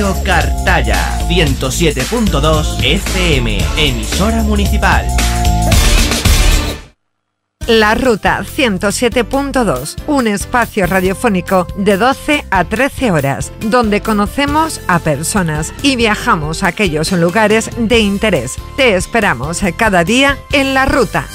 Radio Cartaya, 107.2 FM, emisora municipal. La Ruta 107.2, un espacio radiofónico de 12 a 13 horas, donde conocemos a personas y viajamos a aquellos lugares de interés. Te esperamos cada día en La Ruta.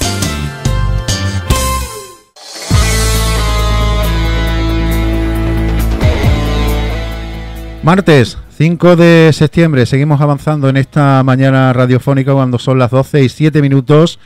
Martes 5 de septiembre, seguimos avanzando en esta mañana radiofónica cuando son las 12:07.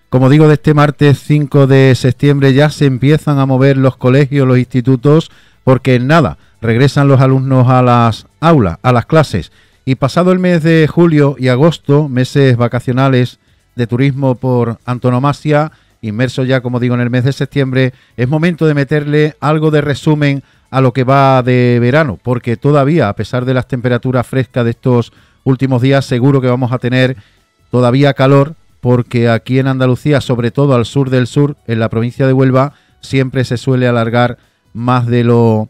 Como digo, de este martes 5 de septiembre ya se empiezan a mover los colegios, los institutos, porque en nada regresan los alumnos a las aulas, a las clases. Y pasado el mes de julio y agosto, meses vacacionales de turismo por antonomasia, inmersos ya, como digo, en el mes de septiembre, es momento de meterle algo de resumen a lo que va de verano, porque todavía, a pesar de las temperaturas frescas de estos últimos días, seguro que vamos a tener todavía calor, porque aquí en Andalucía, sobre todo al sur del sur, en la provincia de Huelva, siempre se suele alargar más de lo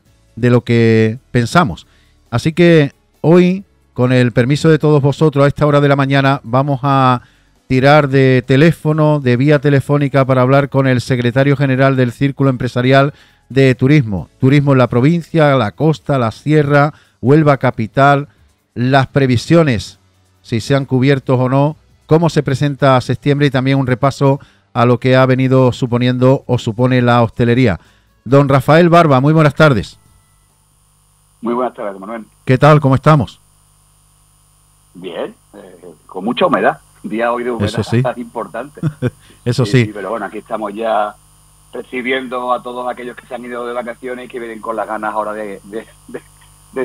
que pensamos. Así que hoy, con el permiso de todos vosotros, a esta hora de la mañana, vamos a tirar de teléfono, de vía telefónica, para hablar con el secretario general del Círculo Empresarial de Turismo. Turismo en la provincia, la costa, la sierra, Huelva capital, las previsiones, si se han cubierto o no, cómo se presenta septiembre y también un repaso a lo que ha venido suponiendo o supone la hostelería. Don Rafael Barba, muy buenas tardes. Muy buenas tardes, Manuel. ¿Qué tal? ¿Cómo estamos? Bien, con mucha humedad. Día hoy de humedad. Eso sí. Importante. Eso sí. Pero bueno, aquí estamos ya recibiendo a todos aquellos que se han ido de vacaciones y que vienen con las ganas ahora de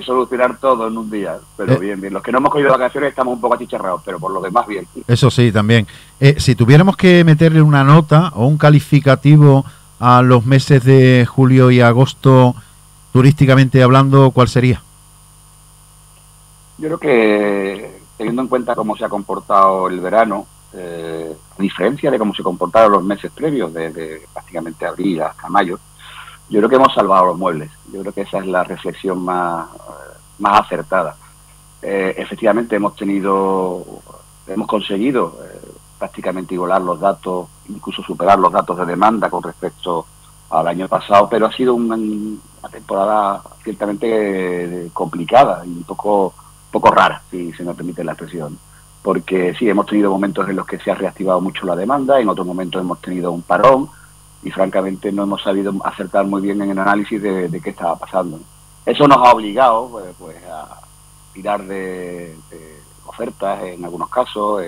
solucionar todo en un día. Pero bien. Los que no hemos cogido vacaciones estamos un poco achicharrados, pero por lo demás bien. Eso sí, también. Si tuviéramos que meterle una nota o un calificativo a los meses de julio y agosto, turísticamente hablando, ¿cuál sería? Yo creo que, teniendo en cuenta cómo se ha comportado el verano, a diferencia de cómo se comportaron los meses previos, de prácticamente abril hasta mayo, yo creo que hemos salvado los muebles. Yo creo que esa es la reflexión más acertada. Efectivamente hemos conseguido prácticamente igualar los datos, incluso superar los datos de demanda con respecto al año pasado, pero ha sido una temporada ciertamente complicada y un poco rara, si se me permite la expresión. Porque sí, hemos tenido momentos en los que se ha reactivado mucho la demanda, en otros momentos hemos tenido un parón, y francamente no hemos sabido acertar muy bien en el análisis de qué estaba pasando. Eso nos ha obligado pues a tirar de ofertas en algunos casos,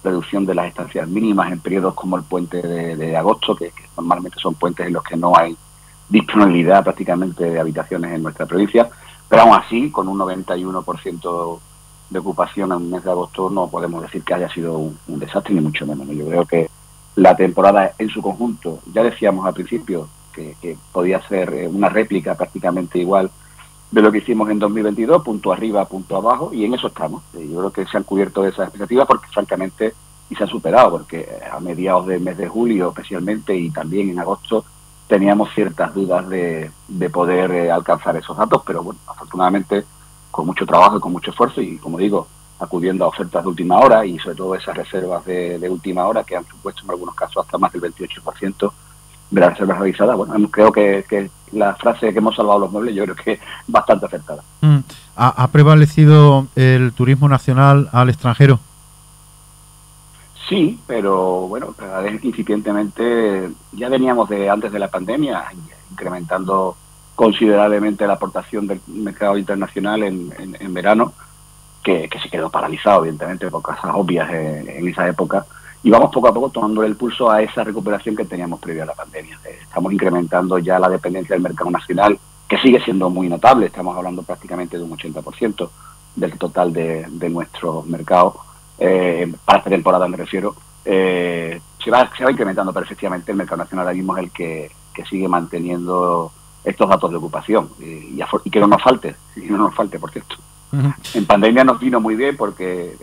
reducción de las estancias mínimas en periodos como el puente de agosto, que normalmente son puentes en los que no hay disponibilidad prácticamente de habitaciones en nuestra provincia, pero aún así, con un 91% de ocupación en el mes de agosto, no podemos decir que haya sido un desastre, ni mucho menos. Yo creo que la temporada en su conjunto, ya decíamos al principio que podía ser una réplica prácticamente igual de lo que hicimos en 2022, punto arriba, punto abajo, y en eso estamos. Yo creo que se han cubierto esas expectativas porque francamente, y se han superado, porque a mediados del mes de julio especialmente y también en agosto teníamos ciertas dudas de poder alcanzar esos datos, pero bueno, afortunadamente con mucho trabajo y con mucho esfuerzo y, como digo, acudiendo a ofertas de última hora y sobre todo esas reservas de última hora que han supuesto en algunos casos hasta más del 28% de las reservas realizadas. Bueno, creo que la frase que hemos salvado los muebles yo creo que es bastante acertada. ¿Ha prevalecido el turismo nacional al extranjero? Sí, pero bueno, incipientemente ya veníamos de antes de la pandemia incrementando considerablemente la aportación del mercado internacional en verano, que se quedó paralizado, evidentemente, por causas obvias en esa época, y vamos poco a poco tomando el pulso a esa recuperación que teníamos previa a la pandemia. Estamos incrementando ya la dependencia del mercado nacional, que sigue siendo muy notable, estamos hablando prácticamente de un 80% del total de nuestro mercado, para esta temporada me refiero. Se va incrementando, pero efectivamente el mercado nacional ahora mismo es el que sigue manteniendo estos datos de ocupación, y que no nos falte, por cierto. Uh-huh. En pandemia nos vino muy bien porque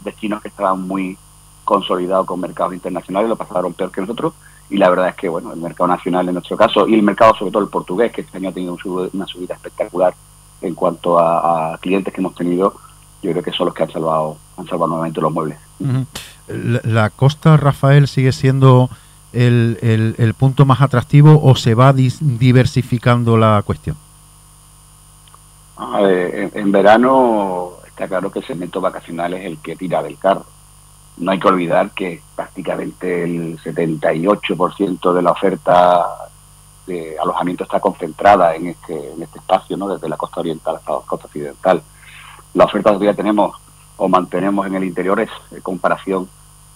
destinos que estaban muy consolidados con mercados internacionales lo pasaron peor que nosotros, y la verdad es que bueno, el mercado nacional en nuestro caso, y el mercado sobre todo el portugués, que este año ha tenido una subida espectacular en cuanto a clientes que hemos tenido, yo creo que son los que han salvado nuevamente los muebles. ¿La costa, Rafael, sigue siendo el punto más atractivo o se va diversificando la cuestión? En verano está claro que el segmento vacacional es el que tira del carro. No hay que olvidar que prácticamente el 78% de la oferta de alojamiento está concentrada en este espacio, ¿no? Desde la costa oriental hasta la costa occidental. La oferta que todavía tenemos o mantenemos en el interior es, en comparación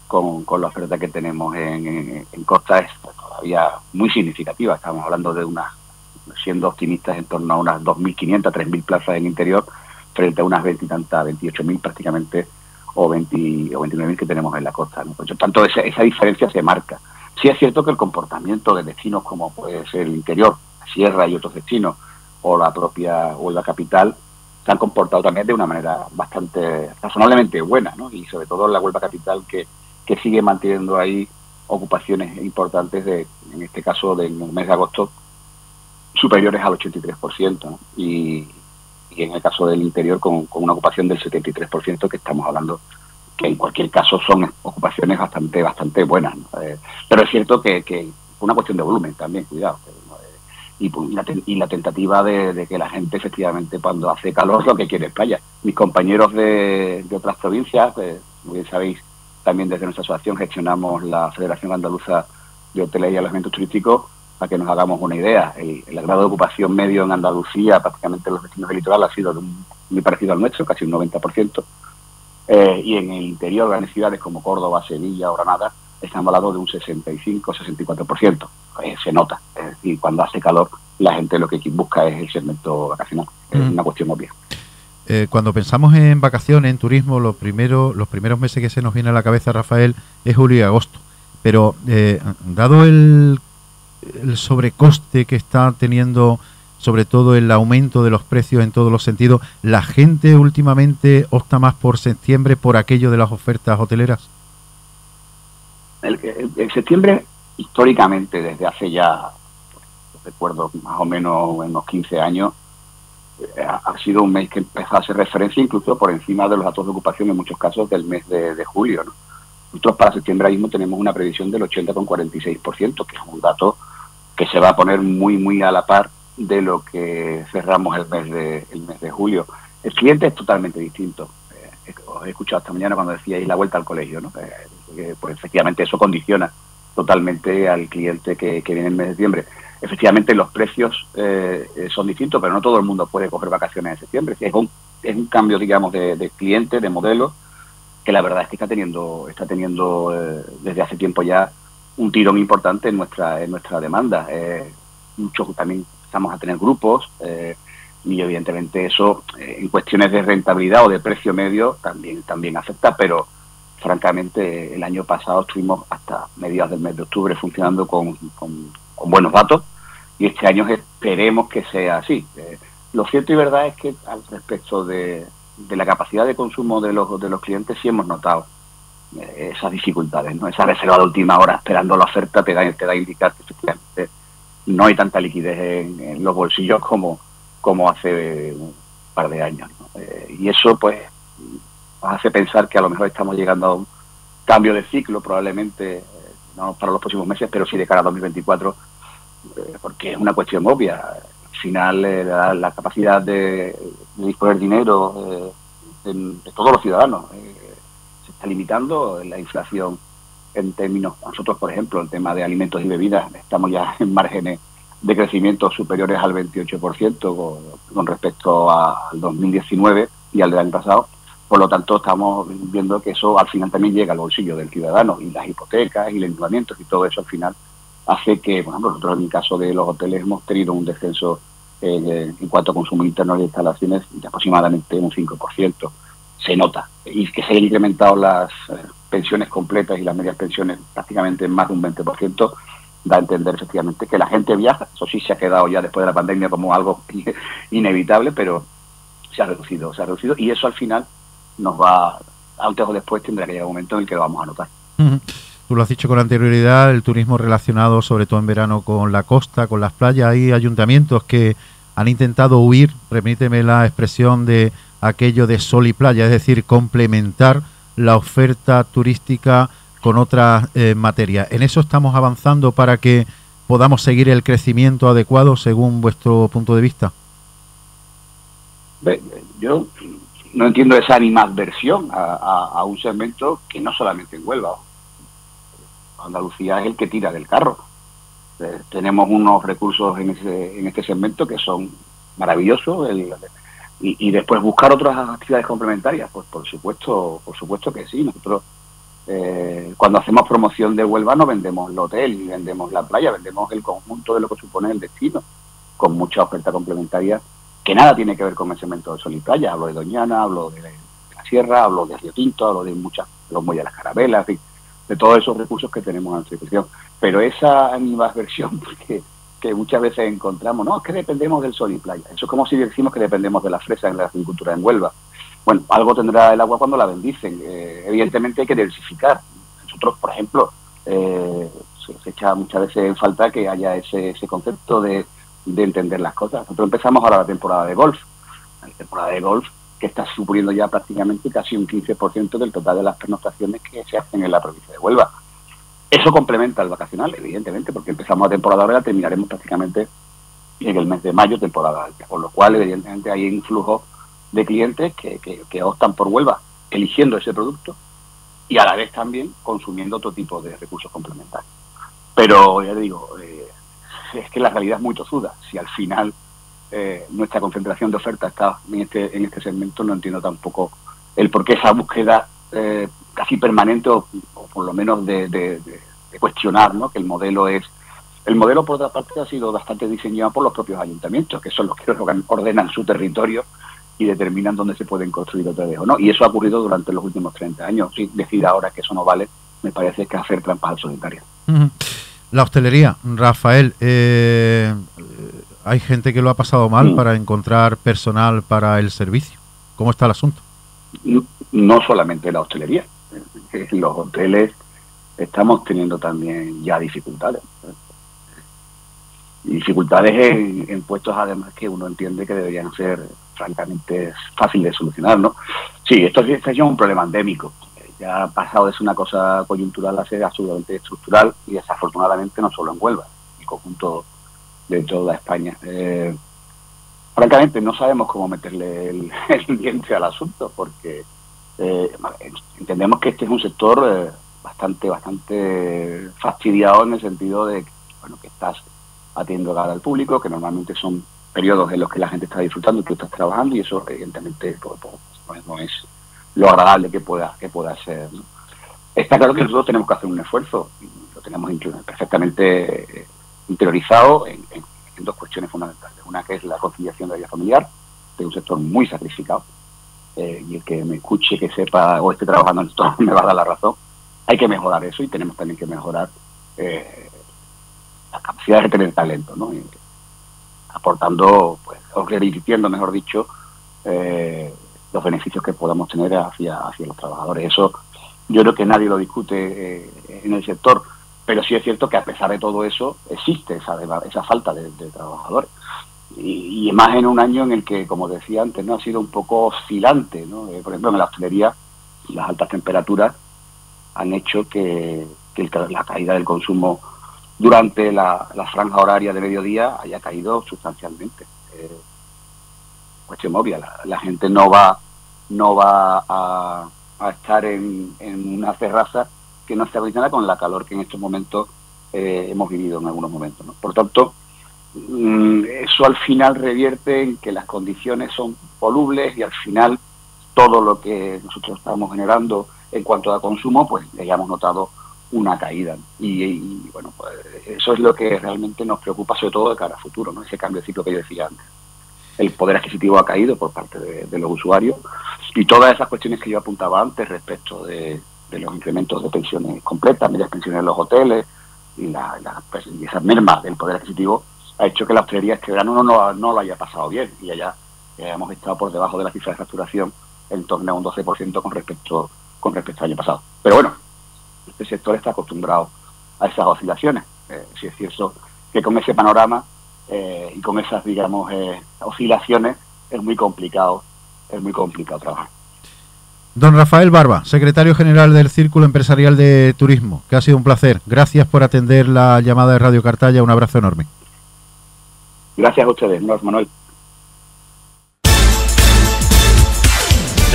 con la oferta que tenemos en costa, es todavía muy significativa. Estamos hablando de siendo optimistas, en torno a unas 2.500, 3.000 plazas en interior, frente a unas 28.000 prácticamente, o 29.000 que tenemos en la costa, ¿no? Por lo tanto, esa diferencia se marca. Sí es cierto que el comportamiento de destinos como puede ser el interior, la sierra y otros destinos, o la propia Huelva capital, se han comportado también de una manera bastante razonablemente buena, ¿no? Y sobre todo la Huelva capital que sigue manteniendo ahí ocupaciones importantes, en este caso del mes de agosto, superiores al 83%, ¿no? Y en el caso del interior con una ocupación del 73%, que estamos hablando que en cualquier caso son ocupaciones bastante buenas, ¿no? Pero es cierto que una cuestión de volumen también, cuidado, y la tentativa de que la gente efectivamente cuando hace calor lo que quiere es playa. Mis compañeros de otras provincias, como bien sabéis, también desde nuestra asociación gestionamos la Federación Andaluza de Hoteles y Alojamientos Turísticos. Para que nos hagamos una idea, el grado de ocupación medio en Andalucía, prácticamente en los destinos del litoral, ha sido muy parecido al nuestro, casi un 90%. Y en el interior, grandes ciudades como Córdoba, Sevilla o Granada, estamos hablando de un 65-64%. Se nota. Es decir, cuando hace calor, la gente lo que busca es el segmento vacacional. Es una cuestión obvia. Cuando pensamos en vacaciones, en turismo, los primeros meses que se nos viene a la cabeza, Rafael, es julio y agosto. Pero dado el sobrecoste que está teniendo, sobre todo el aumento de los precios en todos los sentidos, ¿la gente últimamente opta más por septiembre por aquello de las ofertas hoteleras? El septiembre, históricamente, desde hace ya, recuerdo, más o menos unos 15 años, ha sido un mes que empezó a hacer referencia incluso por encima de los datos de ocupación en muchos casos del mes de julio, ¿no? Nosotros para septiembre ahora mismo tenemos una previsión del 80,46%, que es un dato que se va a poner muy a la par de lo que cerramos el mes de julio. El cliente es totalmente distinto. Os he escuchado esta mañana cuando decíais la vuelta al colegio, ¿no? Pues efectivamente eso condiciona totalmente al cliente que viene en el mes de septiembre. Efectivamente los precios son distintos, pero no todo el mundo puede coger vacaciones en septiembre. Es un cambio, digamos, de cliente, de modelo, que la verdad es que está teniendo desde hace tiempo ya un tirón importante en nuestra demanda. Muchos también empezamos a tener grupos y evidentemente eso en cuestiones de rentabilidad o de precio medio también afecta, pero francamente el año pasado estuvimos hasta mediados del mes de octubre funcionando con buenos datos y este año esperemos que sea así. Lo cierto y verdad es que al respecto de la capacidad de consumo de los clientes sí hemos notado esas dificultades, ¿no? Esa reserva de última hora esperando la oferta te da a indicar que efectivamente no hay tanta liquidez en los bolsillos como hace un par de años, ¿no? Y eso pues nos hace pensar que a lo mejor estamos llegando a un cambio de ciclo, probablemente no para los próximos meses, pero sí de cara a 2024, porque es una cuestión obvia. Al final la capacidad de disponer dinero de todos los ciudadanos se está limitando. La inflación en términos, nosotros por ejemplo, el tema de alimentos y bebidas, estamos ya en márgenes de crecimiento superiores al 28% con respecto al 2019 y al del año pasado. Por lo tanto, estamos viendo que eso al final también llega al bolsillo del ciudadano, y las hipotecas y los endeudamientos y todo eso al final hace que, por ejemplo, nosotros en el caso de los hoteles hemos tenido un descenso en cuanto a consumo interno de instalaciones de aproximadamente un 5%. Se nota. Y que se hayan incrementado las pensiones completas y las medias pensiones prácticamente en más de un 20%, da a entender efectivamente que la gente viaja. Eso sí se ha quedado ya después de la pandemia como algo inevitable, pero se ha reducido. Y eso al final nos va, antes o después tendrá que llegar un momento en el que lo vamos a notar. Tú lo has dicho con anterioridad, el turismo relacionado sobre todo en verano con la costa, con las playas. Hay ayuntamientos que han intentado huir, permíteme la expresión, de aquello de sol y playa, es decir, complementar la oferta turística con otras materias. ¿En eso estamos avanzando para que podamos seguir el crecimiento adecuado según vuestro punto de vista? Yo no entiendo esa animadversión a un segmento que no solamente en Huelva. Andalucía es el que tira del carro. Tenemos unos recursos en este segmento que son maravillosos, y después buscar otras actividades complementarias, pues por supuesto que sí. Nosotros cuando hacemos promoción de Huelva no vendemos el hotel, ni vendemos la playa, vendemos el conjunto de lo que supone el destino, con mucha oferta complementaria que nada tiene que ver con el segmento de sol y playa. Hablo de Doñana, hablo de la Sierra, hablo de Río Tinto, hablo de los muelles de las Carabelas, en fin, de todos esos recursos que tenemos a nuestra disposición. Pero esa animadversión que muchas veces encontramos, no, es que dependemos del sol y playa. Eso es como si decimos que dependemos de la fresa en la agricultura en Huelva. Bueno, algo tendrá el agua cuando la bendicen. Evidentemente hay que diversificar. Nosotros, por ejemplo, se echa muchas veces en falta que haya ese concepto de entender las cosas. Nosotros empezamos ahora la temporada de golf. La temporada de golf que está suponiendo ya prácticamente casi un 15% del total de las pernoctaciones que se hacen en la provincia de Huelva. Eso complementa el vacacional, evidentemente, porque empezamos la temporada ahora y la terminaremos prácticamente en el mes de mayo, temporada alta, con lo cual, evidentemente, hay un flujo de clientes que optan por Huelva, eligiendo ese producto y a la vez también consumiendo otro tipo de recursos complementarios. Pero, ya te digo, es que la realidad es muy tozuda. Si al final nuestra concentración de oferta está en este segmento, no entiendo tampoco el por qué esa búsqueda casi permanente o por lo menos de cuestionar, ¿no? Que el modelo, por otra parte, ha sido bastante diseñado por los propios ayuntamientos, que son los que ordenan su territorio y determinan dónde se pueden construir hoteles o no. Y eso ha ocurrido durante los últimos 30 años. Sí, decir ahora que eso no vale, me parece que es hacer trampas al solitario. La hostelería, Rafael, hay gente que lo ha pasado mal para encontrar personal para el servicio. ¿Cómo está el asunto? No solamente la hostelería. En los hoteles estamos teniendo también ya dificultades. Dificultades en puestos, además, que uno entiende que deberían ser francamente fáciles de solucionar, ¿no? Sí, esto es un problema endémico. Ya ha pasado de ser una cosa coyuntural a ser absolutamente estructural, y desafortunadamente no solo en Huelva, el conjunto de toda España. Francamente no sabemos cómo meterle el diente al asunto, porque entendemos que este es un sector bastante fastidiado, en el sentido de que estás atendiendo al público, que normalmente son periodos en los que la gente está disfrutando y que tú estás trabajando, y eso evidentemente no es lo agradable que pueda ser, ¿no? Está claro que nosotros tenemos que hacer un esfuerzo, lo tenemos perfectamente interiorizado en dos cuestiones fundamentales. Una, que es la conciliación de la vida familiar, de un sector muy sacrificado, y el que me escuche, que sepa o esté trabajando en esto me va a dar la razón. Hay que mejorar eso, y tenemos también que mejorar la capacidad de tener talento, ¿no? Aportando, pues, o revirtiendo, mejor dicho, los beneficios que podamos tener hacia los trabajadores. Eso yo creo que nadie lo discute en el sector, pero sí es cierto que a pesar de todo eso existe esa falta de trabajadores, y más en un año en el que, como decía antes, no ha sido un poco oscilante, ¿no? Por ejemplo, en la hostelería las altas temperaturas han hecho que la caída del consumo durante la franja horaria de mediodía haya caído sustancialmente. Cuestión obvia, la gente no va a estar en una terraza que no esté acondicionada con la calor que en estos momentos hemos vivido en algunos momentos, ¿no? Por tanto, eso al final revierte en que las condiciones son volubles, y al final todo lo que nosotros estamos generando en cuanto a consumo, pues hayamos notado una caída. Y bueno, pues eso es lo que realmente nos preocupa, sobre todo de cara a futuro, ¿no? Ese cambio de ciclo que yo decía antes. El poder adquisitivo ha caído por parte de los usuarios, y todas esas cuestiones que yo apuntaba antes respecto de los incrementos de pensiones completas, medias pensiones en los hoteles y esa merma del poder adquisitivo, ha hecho que la hostelería este verano no lo haya pasado bien, y allá hemos estado por debajo de la cifra de facturación, en torno a un 12% con respecto al año pasado. Pero bueno, este sector está acostumbrado a esas oscilaciones. Si es cierto que con ese panorama y con esas, digamos, oscilaciones es muy complicado trabajar. Don Rafael Barba, secretario general del Círculo Empresarial de Turismo, que ha sido un placer. Gracias por atender la llamada de Radio Cartaya. Un abrazo enorme. Gracias a ustedes, Manuel.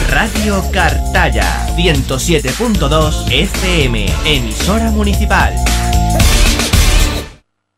Radio Cartaya 107.2 FM, emisora municipal.